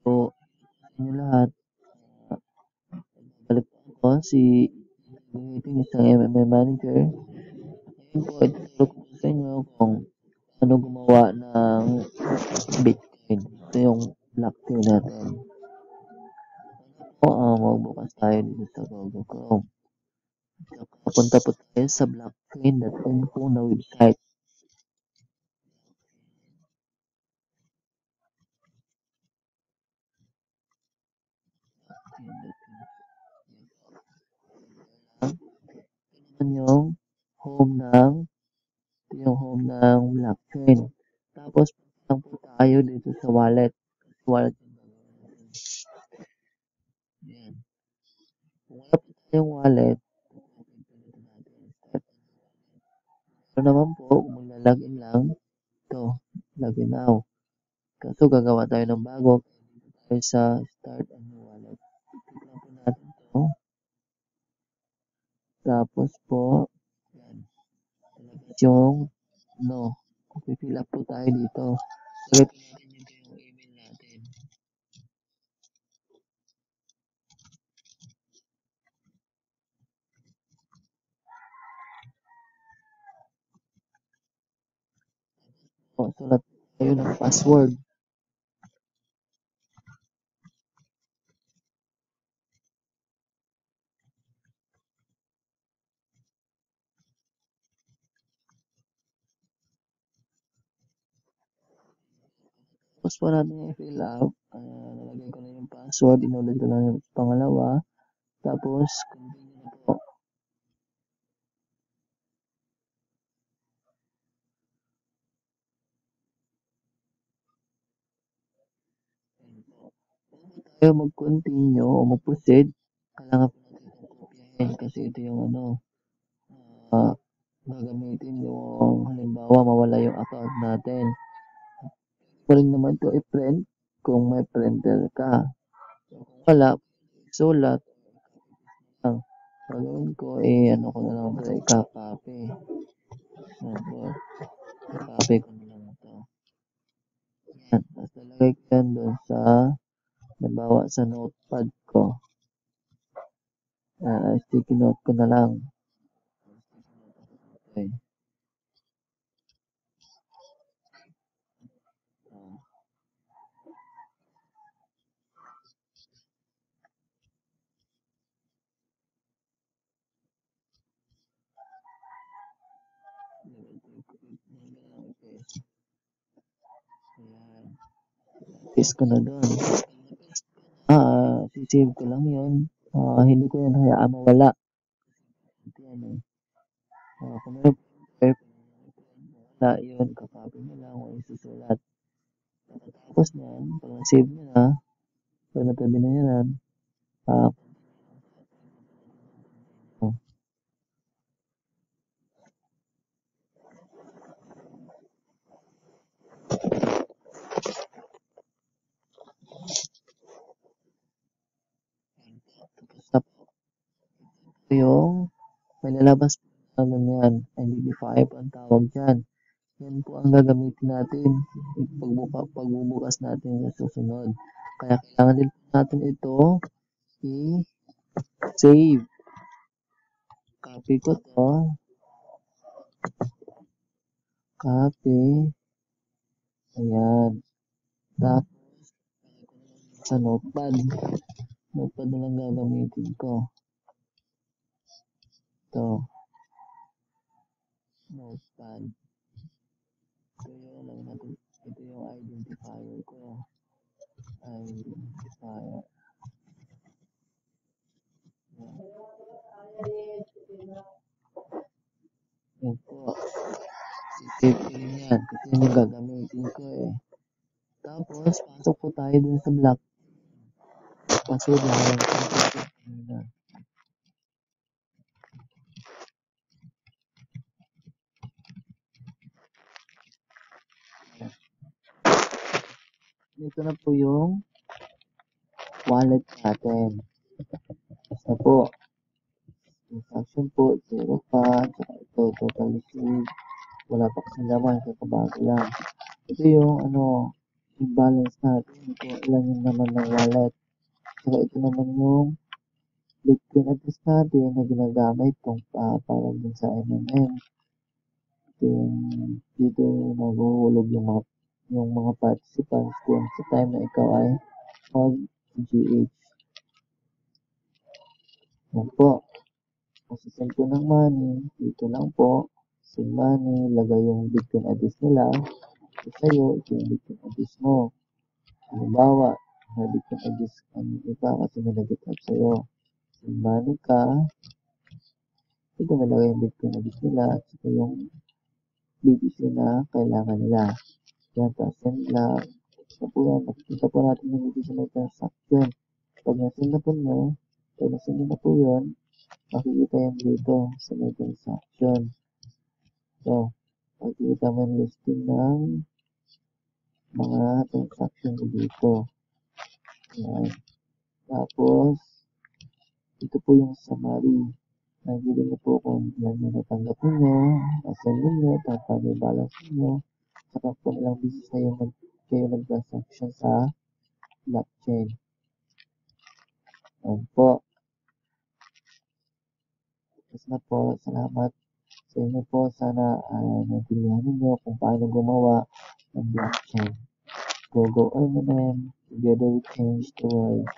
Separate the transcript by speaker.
Speaker 1: po sa inyo lahat. Ah, Balik po ako si gamitin isang MMA manager. Ngayon po, ituturo ko po sa inyo kung paano gumawa ng Bitcoin. Ito yung blockchain natin. Po, magbukas tayo dito sa Google Chrome. Saka punta po tayo sa blockchain.com po na website. Ito naman yung home ng ito yung home ng blockchain. Tapos, punta lang po tayo dito sa wallet. Wallet yung gagawin natin. Ayan. Kung wala po tayong wallet, open po dito natin. Start. So naman po, kung magla-login lang, ito, login now. Kaso gagawa tayo ng bago. Dito tayo sa start a new wallet. Click lang po natin ito. Tapos po, yan. Talabas yung no. Fill up po tayo dito. Lagay po natin dito yung email natin. O, sulat tayo ng password. Tapos po natin i-fill up. Nalagay ko na yung password. Inulit ko lang yung pangalawa. Tapos, continue na po. Bago tayo mag-continue o mag-proceed, kailangan po natin itong kopyahin kasi ito yung gagamitin yung halimbawa mawala yung account natin. Pwede naman ito i-print kung may printer ka. So, kung wala, sulat lang. Gagawin ko, ano ko na lang ito, i-copy. I-copy ko na lang ito. Yan. Tapos lalagay ko yan doon sa, nabawa sa notepad ko. Sticky note ko na lang. Okay. Paste ko na doon. Sisave ko lang yun. Hindi ko yan hayaan mawala. Ito yan eh. Kung meron wala yun, kakopy mo lang o isusulat. Tapos yan, pag na-save nyo na, pag natabi na yan, uh, tapos yung may lalabas po namin yan, NDB5 ang tawag dyan. Yan po ang gagamitin natin pagbubukas natin sa susunod. Kaya kailangan din po natin ito i-save. Copy ko to. Copy. Ayan. Tapos, sa notepad. Notepad na lang gagamitin ko. Ito. Notepad. Ito yung identifier ko. Identifier. Yan po. I-save ko rin yan. Kasi yun yung gagamitin ko eh. Tapos, pasok po tayo dun sa block. Password lang yung kanina. Ito na po yung wallet natin. Basta po. Transaction po, 0 pa. Tsaka ito, total receive. Wala pa kasing laman, kakabago lang. Ito yung yung balance natin, kung ilan yung naman ng wallet. Saka ito naman yung Bitcoin address natin na ginagamit para dun sa MMM. Ito yung dito naguhulog yung mga participants kung sa time na ikaw ay mag-GH. Yan po. Kasi send ko ng money, dito lang po, send money, lagay yung Bitcoin address nila. So, sa'yo, ito yung Bitcoin address mo. Halimbawa, may Bitcoin address ka kasi may nag-get sa'yo. Send money ka, dito may lagay yung Bitcoin address nila at saka yung BTC na kailangan nila. Yan, send lang. So po yan, makikita po natin yung dito sa may transaction. Pag nasend na po nyo, pag nasend na po yun, makikita yan dito sa may transaction. So, makikita mo yung listing ng mga transaction dito. Yan. Tapos, ito po yung summary. Nakikita niyo po kung ilan yung natanggap ninyo, nasend ninyo, tapos yung balance ninyo, saka kung ilang beses na yung kayo nag-transaction sa blockchain. Yan po. Tapos na po, salamat sa inyo po. Sana naintindihan ninyo kung paano gumawa ng blockchain. Go, go, M&M. Together we change the world.